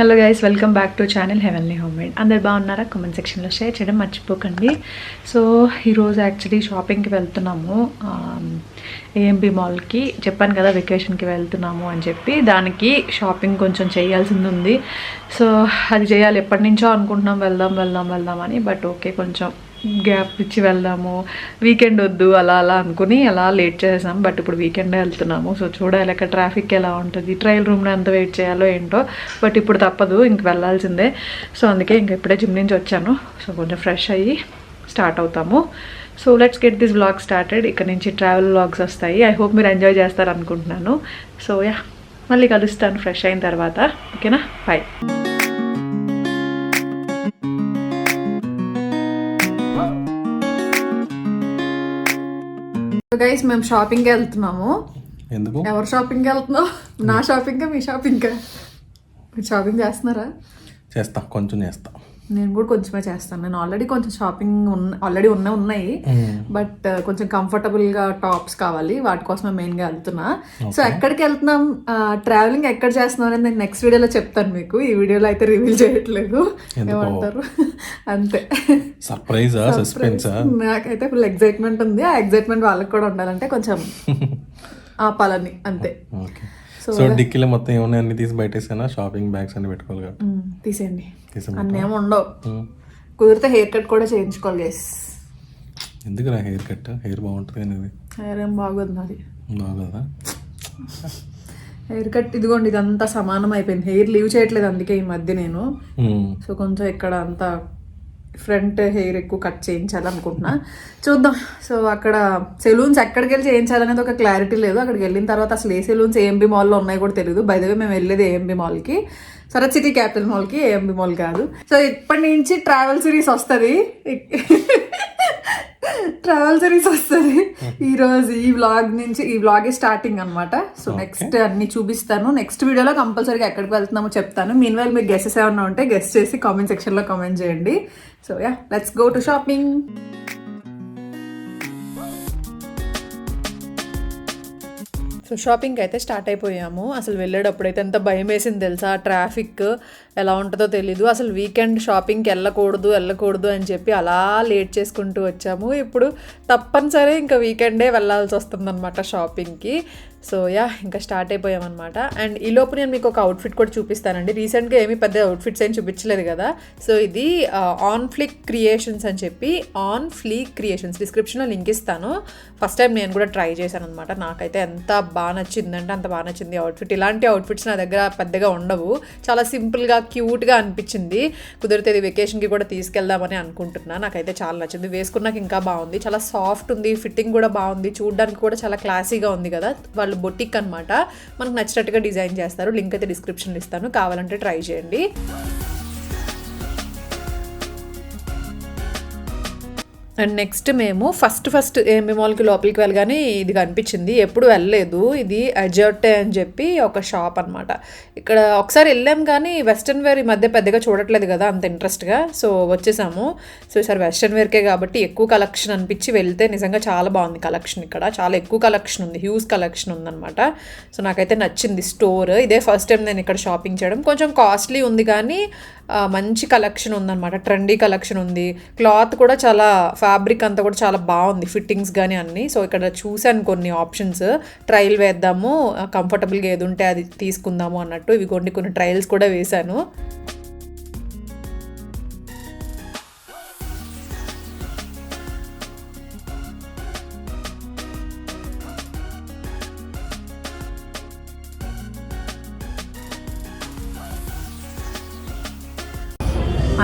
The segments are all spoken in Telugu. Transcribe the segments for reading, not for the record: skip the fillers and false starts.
Hello guys, welcome back to channel heavenly homemade. అందరు బాగున్నారా? కామెంట్ సెక్షన్లో షేర్ చేయడం మర్చిపోకండి. సో ఈరోజు యాక్చువల్లీ షాపింగ్కి వెళ్తున్నాము, ఏఎంబి మాల్కి. చెప్పాను కదా వెకేషన్కి వెళ్తున్నాము అని చెప్పి. దానికి షాపింగ్ కొంచెం చేయాల్సింది ఉంది. సో అది చేయాలి, ఎప్పటి నుంచో అనుకుంటున్నాం వెళ్దాం అని. బట్ ఓకే, కొంచెం గ్యాప్ ఇచ్చి వెళ్దాము, వీకెండ్ వద్దు అలా అనుకుని అలా లేట్ చేసాం. బట్ ఇప్పుడు వీకెండే వెళ్తున్నాము. సో చూడాలి అక్కడ ట్రాఫిక్ ఎలా ఉంటుంది, ట్రయల్ రూమ్లో ఎంత వెయిట్ చేయాలో ఏంటో. బట్ ఇప్పుడు తప్పదు, ఇంక వెళ్ళాల్సిందే. సో అందుకే ఇంక ఇప్పుడే జిమ్ నుంచి వచ్చాను. సో కొంచెం ఫ్రెష్ అయ్యి స్టార్ట్ అవుతాము. So let's get this vlog started. ఇక్కడ నుంచి ట్రావెల్ వ్లాగ్స్ వస్తాయి. ఐ హోప్ మీరు ఎంజాయ్ చేస్తారు అనుకుంటున్నాను. సో యా, మళ్ళీ కలుస్తాను ఫ్రెష్ అయిన తర్వాత. ఓకేనా, బాయ్. గైస్, మేము షాపింగ్కి వెళ్తున్నాము. ఎందుకు? ఎవరు షాపింగ్కి వెళ్తున్నావు? నా షాపింగ్గా మీ షాపింగ్గా? మీరు షాపింగ్ చేస్తున్నారా? చేస్తా, కొంచెం చేస్తా. నేను కూడా కొంచెమే చేస్తాను. నేను ఆల్రెడీ కొంచెం షాపింగ్ ఆల్రెడీ ఉన్నాయి. బట్ కొంచెం కంఫర్టబుల్గా టాప్స్ కావాలి, వాటి కోసమే మెయిన్గా వెళ్తున్నా. సో ఎక్కడికి వెళ్తున్నాం, ట్రావెలింగ్ ఎక్కడ చేస్తున్నాం అనేది నేను నెక్స్ట్ వీడియోలో చెప్తాను మీకు. ఈ వీడియోలో అయితే రివీల్ చేయట్లేదు. ఏమంటారు, అంతే. Surprise, suspense. నాకైతే ఫుల్ ఎగ్జైట్మెంట్ ఉంది. ఆ ఎగ్జైట్మెంట్ వాళ్ళకి కూడా ఉండాలంటే కొంచెం ఆపాలని, అంతే. సో డిక్కీలో మొత్తం ఏమన్నా అన్ని తీసి బయటేసానా? షాపింగ్ బ్యాగ్స్ అన్ని పెట్టుకోవాలి కదా. తీసేయండి, అన్నేమో ఉండవు. కుదిరితే హెయిర్ కట్ కూడా చేయించుకోవాలి గైస్. ఎందుకు రా హెయిర్ కట్? హెయిర్ బాగుంటుంది అనేది. హెయిర్ ఏం బాగోదు నాది. బాగోదా? హెయిర్ కట్ ఇదిగోండి, ఇదంతా సమానం అయిపోయింది. హెయిర్ లీవ్ చేయట్లేదు అందుకే ఈ మధ్య నేను. సో కొంచెం ఇక్కడ అంతా ఫ్రంట్ హెయిర్ ఎక్కువ కట్ చేయించాలనుకుంటున్నా, చూద్దాం. సో అక్కడ సెలూన్స్ ఎక్కడికి వెళ్ళి చేయించాలనేది ఒక క్లారిటీ లేదు. అక్కడికి వెళ్ళిన తర్వాత అసలు ఏ సెలూన్స్ ఏఎంబి మాల్లో ఉన్నాయో కూడా తెలియదు. బై ద వే మేము వెళ్ళేది ఏఎంబి మాల్కి, సరత్ సిటీ క్యాపిటల్ మాల్కి, ఏఎంబి మాల్ కాదు. సో ఇప్పటి నుంచి ట్రావెల్ సిరీస్ వస్తుంది. ఈరోజు ఈ వ్లాగ్ స్టార్టింగ్ అనమాట. సో నెక్స్ట్ అన్ని చూపిస్తాను. నెక్స్ట్ వీడియోలో కంపల్సరీగా ఎక్కడికి వెళ్తున్నామో చెప్తాను. మీన్ వైల్ మీకు గెస్సెస్ ఏమన్నా ఉంటే గెస్ చేసి కామెంట్ సెక్షన్లో కామెంట్ చేయండి. So yeah, let's go to shopping. So షాపింగ్కి అయితే స్టార్ట్ అయిపోయాము. అసలు వెళ్ళేటప్పుడు అయితే ఎంత భయం వేసింది తెలుసా, ట్రాఫిక్ ఎలా ఉంటుందో తెలీదు. అసలు వీకెండ్ షాపింగ్కి వెళ్ళకూడదు అని చెప్పి అలా లేట్ చేసుకుంటూ వచ్చాము. ఇప్పుడు తప్పనిసరి ఇంకా వీకెండే వెళ్ళాల్సి వస్తుంది అనమాట షాపింగ్కి. సో యా, ఇంకా స్టార్ట్ అయిపోయామన్నమాట. అండ్ ఈ లోపు నేను మీకు ఒక అవుట్ఫిట్ కూడా చూపిస్తానండి. రీసెంట్గా ఏమీ పెద్ద అవుట్ఫిట్స్ ఏం చూపించలేదు కదా. సో ఇది ఆన్ ఫ్లీక్ క్రియేషన్స్ అని చెప్పి, ఆన్ ఫ్లీక్ క్రియేషన్స్ డిస్క్రిప్షన్లో లింక్ ఇస్తాను. ఫస్ట్ టైం నేను కూడా ట్రై చేశాను అనమాట. నాకైతే ఎంత బాగా నచ్చిందంటే అంత బాగా నచ్చింది అవుట్ఫిట్. ఇలాంటి అవుట్ఫిట్స్ నా దగ్గర పెద్దగా ఉండవు. చాలా సింపుల్గా క్యూట్గా అనిపించింది. కుదిరితే ఇది వెకేషన్కి కూడా తీసుకెళ్దామని అనుకుంటున్నా. నాకైతే చాలా నచ్చింది. వేసుకున్నాక ఇంకా బాగుంది, చాలా సాఫ్ట్ ఉంది, ఫిట్టింగ్ కూడా బాగుంది, చూడడానికి కూడా చాలా క్లాసీగా ఉంది కదా. వాళ్ళు బొటిక్ అనమాట, మనకు నచ్చినట్టుగా డిజైన్ చేస్తారు. లింక్ అయితే డిస్క్రిప్షన్లో ఇస్తాను, కావాలంటే ట్రై చేయండి. అండ్ నెక్స్ట్ మేము ఫస్ట్ ఏఎంబి మాల్కి లోపలికి వెళ్ళగానే ఇది కనిపించింది. ఎప్పుడు వెళ్ళలేదు. ఇది అజర్టే అని చెప్పి ఒక షాప్ అనమాట. ఇక్కడ ఒకసారి వెళ్ళాం కానీ వెస్ట్రన్ వేర్ ఈ మధ్య పెద్దగా చూడట్లేదు కదా అంత ఇంట్రెస్ట్గా. సో వచ్చేసాము. సో ఈసారి వెస్ట్రన్ వేర్కే కాబట్టి ఎక్కువ కలెక్షన్ అనిపించి వెళ్తే నిజంగా చాలా బాగుంది కలెక్షన్. ఇక్కడ చాలా ఎక్కువ కలెక్షన్ ఉంది, హ్యూజ్ కలెక్షన్ ఉందన్నమాట. సో నాకైతే నచ్చింది స్టోర్. ఇదే ఫస్ట్ టైం నేను ఇక్కడ షాపింగ్ చేయడం. కొంచెం కాస్ట్లీ ఉంది కానీ మంచి కలెక్షన్ ఉందన్నమాట. ట్రెండీ కలెక్షన్ ఉంది. క్లాత్ కూడా చాలా, ఫ్యాబ్రిక్ అంతా కూడా చాలా బాగుంది, ఫిట్టింగ్స్ కానీ అన్నీ. సో ఇక్కడ చూశాను కొన్ని ఆప్షన్స్, ట్రయల్ వేద్దాము, కంఫర్టబుల్గా ఏది ఉంటే అది తీసుకుందాము అన్నట్టు. ఇవి కొన్ని ట్రయల్స్ కూడా వేశాను.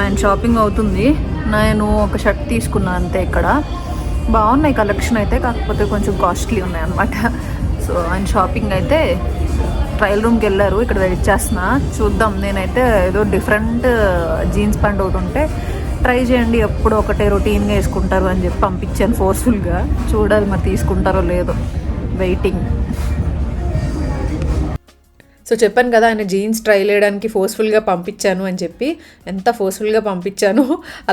ఆయన షాపింగ్ అవుతుంది. నేను ఒక షర్ట్ తీసుకున్నాను అంతే. ఇక్కడ బాగున్నాయి కలెక్షన్ అయితే, కాకపోతే కొంచెం కాస్ట్లీ ఉన్నాయి అన్నమాట. సో ఆయన షాపింగ్ అయితే ట్రయల్ రూమ్కి వెళ్ళారు. ఇక్కడ వెయిట్ చేస్తున్నా, చూద్దాం. నేనైతే ఏదో డిఫరెంట్ జీన్స్ ప్యాంట్ ఒకటి ఉంటే ట్రై చేయండి, ఎప్పుడు ఒకటే రొటీన్గా వేసుకుంటారు అని చెప్పి పంపించాను ఫోర్స్ఫుల్గా. చూడాలి మరి తీసుకుంటారో లేదో, వెయిటింగ్. సో చెప్పాను కదా ఆయన జీన్స్ ట్రైల్ వేయడానికి ఫోర్స్ఫుల్గా పంపించాను అని చెప్పి, ఎంత ఫోర్స్ఫుల్గా పంపించాను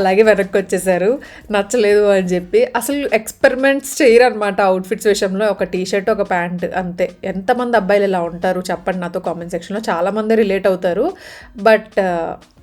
అలాగే వెనక్కి వచ్చేసారు నచ్చలేదు అని చెప్పి. అసలు ఎక్స్పెరిమెంట్స్ చేయరు అనమాట అవుట్ఫిట్స్ విషయంలో. ఒక టీ షర్ట్ ఒక ప్యాంట్ అంతే. ఎంతమంది అబ్బాయిలు ఇలా ఉంటారు చెప్పండి నాతో కామెంట్ సెక్షన్లో. చాలామంది రిలేట్ అవుతారు. బట్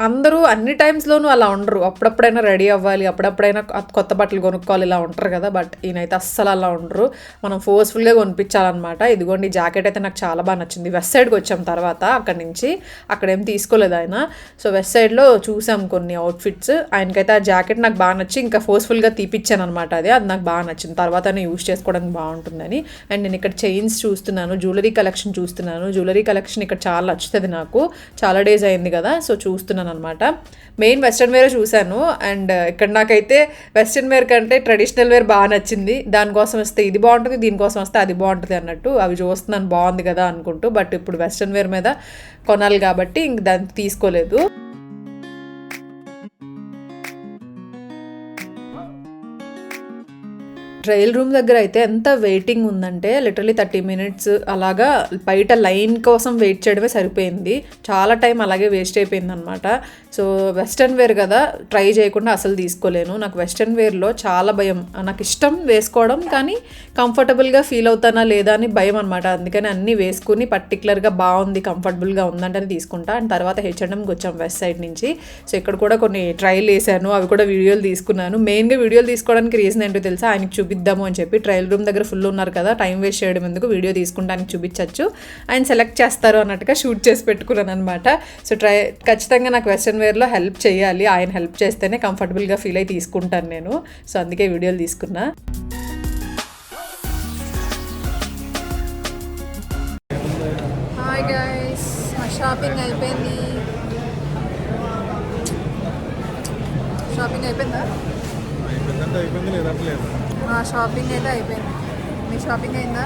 అందరూ అన్ని టైమ్స్లోనూ అలా ఉండరు. అప్పుడప్పుడైనా రెడీ అవ్వాలి, అప్పుడప్పుడైనా కొత్త బట్టలు కొనుక్కోవాలి, ఇలా ఉంటారు కదా. బట్ ఈయనైతే అస్సలు అలా ఉండరు. మనం ఫోర్స్ఫుల్గా కొనిపించాలన్నమాట. ఇదిగోండి జాకెట్ అయితే నాకు చాలా బాగా నచ్చింది. వెస్ట్ సైడ్కి వచ్చాం తర్వాత అక్కడి నుంచి, అక్కడేం తీసుకోలేదు ఆయన. సో వెస్ట్ సైడ్లో చూసాం కొన్ని అవుట్ఫిట్స్. ఆయనకైతే ఆ జాకెట్ నాకు బాగా నచ్చి ఇంకా ఫోర్స్ఫుల్గా తీపిచ్చాను అనమాట. అది నాకు బాగా నచ్చింది. తర్వాతనే యూజ్ చేసుకోవడానికి బాగుంటుందని. అండ్ నేను ఇక్కడ చైన్స్ చూస్తున్నాను, జ్యువెలరీ కలెక్షన్ చూస్తున్నాను. జ్యువెలరీ కలెక్షన్ ఇక్కడ చాలా నచ్చుతుంది నాకు. చాలా డేస్ అయింది కదా, సో చూస్తున్నాను అనమాట. మెయిన్ వెస్ట్రన్ వేరే చూశాను. అండ్ ఇక్కడ నాకైతే వెస్ట్రన్ వేర్ కంటే ట్రెడిషనల్ వేర్ బాగా నచ్చింది. దానికోసం వస్తే ఇది బాగుంటుంది, దీనికోసం వస్తే అది బాగుంటుంది అన్నట్టు అవి చూస్తున్నాను బాగుంది కదా అనుకుంటూ. బట్ ఇప్పుడు వెస్ట్రన్ వేర్ మీద కొనాలి కాబట్టి ఇంక దాన్ని తీసుకోలేదు. ట్రయల్ రూమ్ దగ్గర అయితే ఎంత వెయిటింగ్ ఉందంటే లిటరలీ 30 minutes అలాగా బయట లైన్ కోసం వెయిట్ చేయడమే సరిపోయింది. చాలా టైం అలాగే వేస్ట్ అయిపోయింది అనమాట. సో వెస్ట్రన్ వేర్ కదా, ట్రై చేయకుండా అసలు తీసుకోలేను. నాకు వెస్ట్రన్ వేర్లో చాలా భయం. నాకు ఇష్టం వేసుకోవడం, కానీ కంఫర్టబుల్గా ఫీల్ అవుతానా లేదా అని భయం అనమాట. అందుకని అన్నీ వేసుకుని పర్టికులర్గా బాగుంది, కంఫర్టబుల్గా ఉందంటేనే తీసుకుంటా. అండ్ తర్వాత హెచ్ఎండ్ఎంకి వచ్చాం వెస్ట్ సైడ్ నుంచి. సో ఇక్కడ కూడా కొన్ని ట్రయల్ వేసాను, అవి కూడా వీడియోలు తీసుకున్నాను. మెయిన్గా వీడియోలు తీసుకోవడానికి రీజన్ ఏంటో తెలుసా, ఆయనకి చూపిద్దాము అని చెప్పి. ట్రయల్ రూమ్ దగ్గర ఫుల్ ఉన్నారు కదా, టైం వేస్ట్ చేయడం ఎందుకు, వీడియో తీసుకుంటానికి చూపించచ్చు, ఆయన సెలెక్ట్ చేస్తారు అన్నట్టుగా షూట్ చేసి పెట్టుకున్నాను అనమాట. సో ఖచ్చితంగా నాకు వెస్ట్రన్ వేర్లో హెల్ప్ చేయాలి, ఆయన హెల్ప్ చేస్తేనే కంఫర్టబుల్గా ఫీల్ అయ్యి తీసుకుంటాను నేను. సో అందుకే వీడియోలు తీసుకున్నా. హాయ్ గైస్, మా షాపింగ్ అయిపోయింది. షాపింగ్ అయిపోయిందా? అయిపోయింది లేదంటే లేదు. మా షాపింగ్ అయితే అయిపోయింది. మీ షాపింగ్ అయిందా?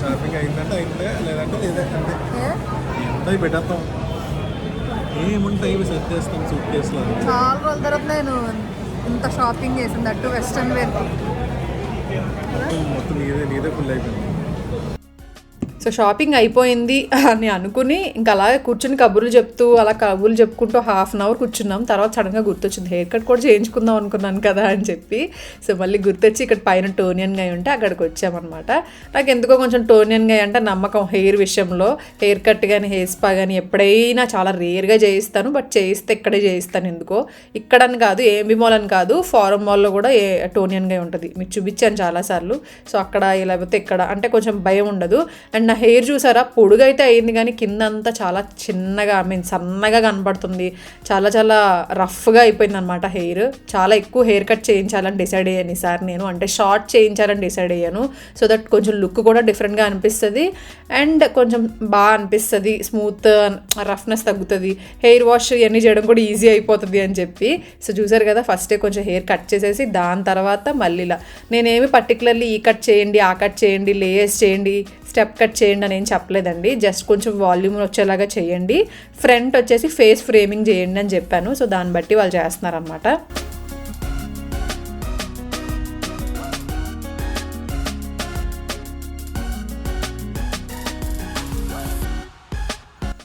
షాపింగ్ అయిందంటే అయిందే, లేదంటే లేదే. అంటే ఉంటాయి పెట్టేస్తాం, ఏముంటాయి ఇవి సెట్ చేస్తాం సూట్ కేసులో. చాలా రోజుల తర్వాత నేను ఇంత షాపింగ్ చేసింది, అటు వెస్ట్రన్ వేర్. మొత్తం నీదే ఫుల్ అయిపోయింది. సో షాపింగ్ అయిపోయింది అని అనుకుని ఇంకా అలాగే కూర్చుని కబుర్లు చెప్పుకుంటూ 1/2 hour కూర్చున్నాం. తర్వాత సడన్గా గుర్తొచ్చింది, హెయిర్ కట్ కూడా చేయించుకుందాం అనుకున్నాను కదా అని చెప్పి. సో మళ్ళీ గుర్తొచ్చి ఇక్కడ పైన టోనియన్ గా ఉంటే అక్కడికి వచ్చామన్నమాట. నాకు ఎందుకో కొంచెం టోనియన్ గా అంటే నమ్మకం హెయిర్ విషయంలో. హెయిర్ కట్ కానీ హెయిర్ స్పా కానీ ఎప్పుడైనా చాలా రేర్గా చేయిస్తాను, బట్ చేయిస్తే ఇక్కడే చేయిస్తాను. ఎందుకో ఇక్కడని కాదు, ఏఎంబి మాల్ అని కాదు, ఫారం మాల్లో కూడా టోనియన్ గా ఉంటుంది, మీకు చూపించాను చాలాసార్లు. సో అక్కడ లేకపోతే ఇక్కడ అంటే కొంచెం భయం ఉండదు. అండ్ నా హెయిర్ చూసారా, పొడుగైతే అయింది కానీ కింద అంతా చాలా చిన్నగా సన్నగా కనబడుతుంది. చాలా చాలా రఫ్గా అయిపోయింది అనమాట హెయిర్. చాలా ఎక్కువ హెయిర్ కట్ చేయించాలని డిసైడ్ అయ్యాను ఈసారి నేను. అంటే షార్ట్ చేయించాలని డిసైడ్ అయ్యాను. సో దట్ కొంచెం లుక్ కూడా డిఫరెంట్గా అనిపిస్తుంది అండ్ కొంచెం బాగా అనిపిస్తుంది, స్మూత్ రఫ్నెస్ తగ్గుతుంది, హెయిర్ వాష్ ఇవన్నీ చేయడం కూడా ఈజీ అయిపోతుంది అని చెప్పి. సో చూసారు కదా, ఫస్టే కొంచెం హెయిర్ కట్ చేసేసి దాని తర్వాత మళ్ళీ ఇలా నేనేమి పర్టికులర్లీ ఈ కట్ చేయండి, ఆ కట్ చేయండి, లేయర్స్ చేయండి, స్టెప్ కట్ చేయండి అని ఏం చెప్పలేదండి. జస్ట్ కొంచెం వాల్యూమ్ వచ్చేలాగా చేయండి, ఫ్రంట్ వచ్చేసి ఫేస్ ఫ్రేమింగ్ చేయండి అని చెప్పాను. సో దాన్ని బట్టి వాళ్ళు చేస్తున్నారనమాట.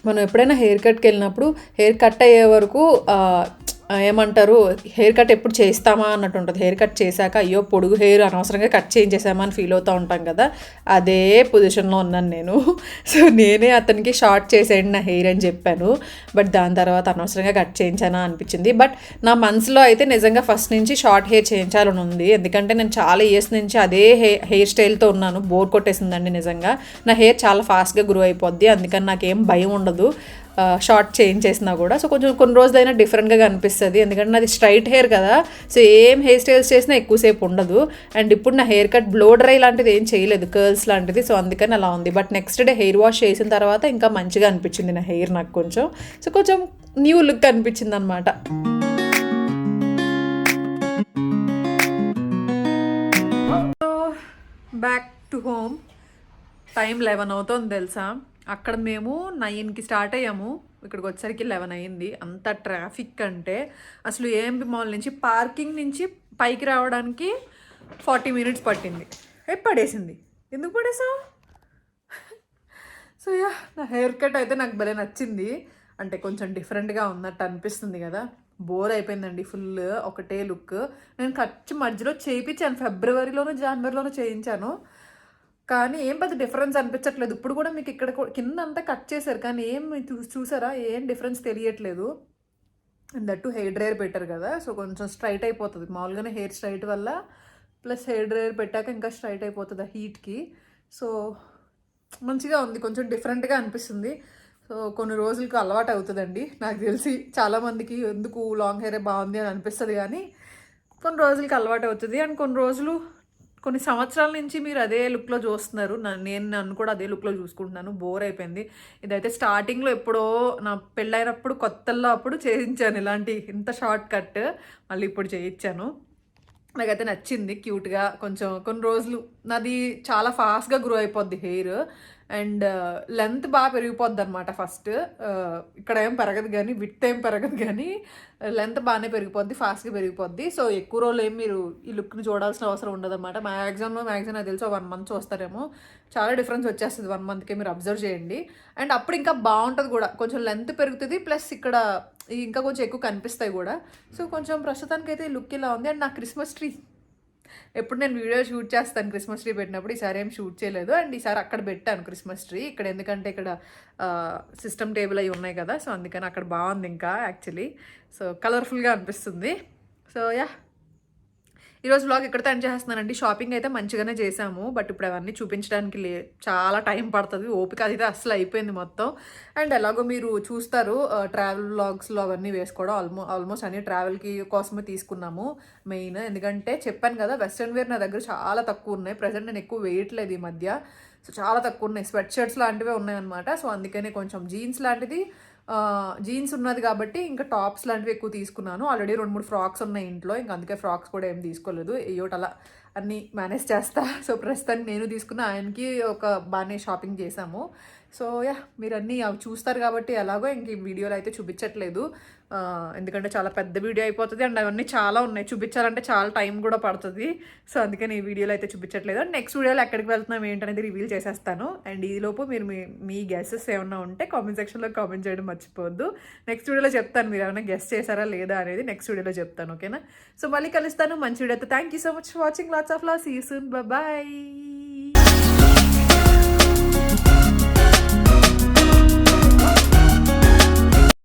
మనం ఎప్పుడైనా హెయిర్ కట్కి వెళ్ళినప్పుడు హెయిర్ కట్ అయ్యే వరకు ఏమంటారు, హెయిర్ కట్ ఎప్పుడు చేస్తామా అన్నట్టు ఉంటుంది. హెయిర్ కట్ చేశాక అయ్యో పొడుగు హెయిర్ అనవసరంగా కట్ చేయించేసామా అని ఫీల్ అవుతూ ఉంటాం కదా, అదే పొజిషన్లో ఉన్నాను నేను. సో నేనే అతనికి షార్ట్ చేసేయండి నా హెయిర్ అని చెప్పాను. బట్ దాని తర్వాత అనవసరంగా కట్ చేయించానా అనిపించింది. బట్ నా మనసులో అయితే నిజంగా ఫస్ట్ నుంచి షార్ట్ హెయిర్ చేయించాలని ఉంది. ఎందుకంటే నేను చాలా ఇయర్స్ నుంచి అదే హెయిర్ స్టైల్తో ఉన్నాను. బోర్ కొట్టేసిందండి నిజంగా. నా హెయిర్ చాలా ఫాస్ట్గా గ్రో అయిపోద్ది, అందుకని నాకేం భయం ఉండదు షార్ట్ చేంజ్ చేసినా కూడా. సో కొంచెం కొన్ని రోజులైనా డిఫరెంట్గా కనిపిస్తుంది, ఎందుకంటే నాది స్ట్రైట్ హెయిర్ కదా. సో ఏం హెయిర్ స్టైల్స్ చేసినా ఎక్కువసేపు ఉండదు. అండ్ ఇప్పుడు నా హెయిర్ కట్ బ్లో డ్రై లాంటిది ఏం చేయలేదు, కర్ల్స్ లాంటిది. సో అందుకని అలా ఉంది. But next day hair wash చేసిన తర్వాత ఇంకా మంచిగా అనిపించింది నా హెయిర్ నాకు కొంచెం. సో కొంచెం న్యూ లుక్ అనిపించింది అనమాట. Back to home. టైం 11 అవుతుంది తెలుసా. అక్కడ మేము 9కి స్టార్ట్ అయ్యాము, ఇక్కడికి వచ్చేసరికి 11 అయింది. అంత ట్రాఫిక్ అంటే అసలు ఏఎంబి మాల్ నుంచి పార్కింగ్ నుంచి పైకి రావడానికి 40 minutes పట్టింది. పడేసింది. ఎందుకు పడేసావు? సో సో యా నా హెయిర్ కట్ అయితే నాకు భలే నచ్చింది. అంటే కొంచెం డిఫరెంట్గా ఉన్నట్టు అనిపిస్తుంది కదా. బోర్ అయిపోయిందండి ఫుల్ ఒకటే లుక్. నేను కట్ మధ్యలో చేయించాను, ఫిబ్రవరిలోనో జనవరిలోనో చేయించాను, కానీ ఏం పెద్ద డిఫరెన్స్ అనిపించట్లేదు. ఇప్పుడు కూడా మీకు ఇక్కడ కింద అంతా కట్ చేశారు, కానీ ఏం చూసారా, ఏం డిఫరెన్స్ తెలియట్లేదు. దట్టు హెయిర్ డ్రైయర్ పెట్టారు కదా, సో కొంచెం స్ట్రైట్ అయిపోతుంది. మామూలుగానే హెయిర్ స్ట్రైట్ వల్ల ప్లస్ హెయిర్ డ్రైయర్ పెట్టాక ఇంకా స్ట్రైట్ అయిపోతుంది ఆ హీట్కి. సో మంచిగా ఉంది, కొంచెం డిఫరెంట్గా అనిపిస్తుంది. సో కొన్ని రోజులకి అలవాటు అవుతుందండి. నాకు తెలిసి చాలామందికి ఎందుకు లాంగ్ హెయిరే బాగుంది అని అనిపిస్తుంది, కానీ కొన్ని రోజులకి అలవాటు అవుతుంది. అండ్ కొన్ని సంవత్సరాల నుంచి మీరు అదే లుక్లో చూస్తున్నారు. నన్ను కూడా అదే లుక్లో చూసుకుంటున్నాను. బోర్ అయిపోయింది. ఇదైతే స్టార్టింగ్లో ఎప్పుడో నా పెళ్ళైనప్పుడు కొత్తల్లో అప్పుడు చేయించాను ఇలాంటి ఇంత షార్ట్ కట్, మళ్ళీ ఇప్పుడు చేయించాను. నాకైతే నచ్చింది, క్యూట్గా. కొంచెం కొన్ని రోజులు నాది చాలా ఫాస్ట్గా గ్రో అయిపోద్ది హెయిర్, అండ్ లెంత్ బాగా పెరిగిపోద్ది అనమాట. ఫస్ట్ ఇక్కడ ఏం పెరగదు, కానీ విడ్త్ ఏం పెరగదు, కానీ లెంత్ బాగానే పెరిగిపోద్ది, ఫాస్ట్గా పెరిగిపోద్ది. సో ఎక్కువ రోజులు ఏం మీరు ఈ లుక్ని చూడాల్సిన అవసరం ఉండదు అనమాట. మ్యాక్సిమం నాకు తెలిసి 1 month చూస్తారేమో, చాలా డిఫరెన్స్ వచ్చేస్తుంది 1 monthకే. మీరు అబ్జర్వ్ చేయండి. అండ్ అప్పుడు ఇంకా బాగుంటుంది కూడా, కొంచెం లెంత్ పెరుగుతుంది, ప్లస్ ఇక్కడ ఇంకా కొంచెం ఎక్కువ కనిపిస్తాయి కూడా. సో కొంచెం ప్రస్తుతానికి అయితే ఈ లుక్ ఇలా ఉంది. అండ్ నా క్రిస్మస్ ట్రీ ఎప్పుడు నేను వీడియో షూట్ చేస్తాను క్రిస్మస్ ట్రీ పెట్టినప్పుడు, ఈసారి ఏం షూట్ చేయలేదు. అండ్ ఈసారి అక్కడ పెట్టాను క్రిస్మస్ ట్రీ ఇక్కడ, ఎందుకంటే ఇక్కడ సిస్టమ్ టేబుల్ అవి ఉన్నాయి కదా, సో అందుకని అక్కడ బాగుంది ఇంకా యాక్చువల్లీ. సో కలర్ఫుల్గా అనిపిస్తుంది. సో యా, ఈరోజు వ్లాగ్ ఇక్కడితో ఎండ్ చేస్తున్నానండి. షాపింగ్ అయితే మంచిగానే చేసాము, బట్ ఇప్పుడు అవన్నీ చూపించడానికి చాలా టైం పడుతుంది. ఓపిక అయితే అసలు అయిపోయింది మొత్తం. అండ్ ఎలాగో మీరు చూస్తారు ట్రావెల్ వ్లాగ్స్లో అవన్నీ వేసుకోవడం, ఆల్మోస్ట్ అన్ని ట్రావెల్కి కోసమే తీసుకున్నాము మెయిన్. ఎందుకంటే చెప్పాను కదా, వెస్ట్రన్ వేర్ నా దగ్గర చాలా తక్కువ ఉన్నాయి. ప్రజెంట్ నేను ఎక్కువ వేయట్లేదు ఈ మధ్య, సో చాలా తక్కువ ఉన్నాయి. స్వెట్ షర్ట్స్ లాంటివే ఉన్నాయన్నమాట. సో అందుకనే కొంచెం జీన్స్ లాంటిది, జీన్స్ ఉన్నది కాబట్టి ఇంకా టాప్స్ లాంటివి ఎక్కువ తీసుకున్నాను. ఆల్రెడీ 2-3 ఫ్రాక్స్ ఉన్నాయి ఇంట్లో, ఇంకా అందుకే ఫ్రాక్స్ కూడా ఏం తీసుకోలేదు. ఏయోటి అలా అన్నీ మేనేజ్ చేస్తా. సో ప్రస్తుతానికి నేను తీసుకున్న, ఆయనకి ఒక బాగానే షాపింగ్ చేశాము. సో యా, మీరు అన్నీ అవి చూస్తారు కాబట్టి ఎలాగో ఇంక ఈ వీడియోలో అయితే చూపించట్లేదు, ఎందుకంటే చాలా పెద్ద వీడియో అయిపోతుంది. అండ్ అవన్నీ చాలా ఉన్నాయి, చూపించాలంటే చాలా టైం కూడా పడుతుంది. సో అందుకని ఈ వీడియోలో అయితే చూపించట్లేదు. అండ్ నెక్స్ట్ వీడియోలో ఎక్కడికి వెళ్తున్నాం ఏంటనేది రివీల్ చేసేస్తాను. అండ్ ఈలోపు మీరు మీ గెస్సెస్ ఏమన్నా ఉంటే కామెంట్ సెక్షన్లో కామెంట్ చేయడం మర్చిపోవద్దు. నెక్స్ట్ వీడియోలో చెప్తాను మీరు ఏమైనా గెస్ చేశారా లేదా అనేది, నెక్స్ట్ వీడియోలో చెప్తాను. ఓకేనా? సో మళ్ళీ కలుస్తాను మంచి వీడియోతో. Thank you so much for watching. Lots of love. See you soon. Bye.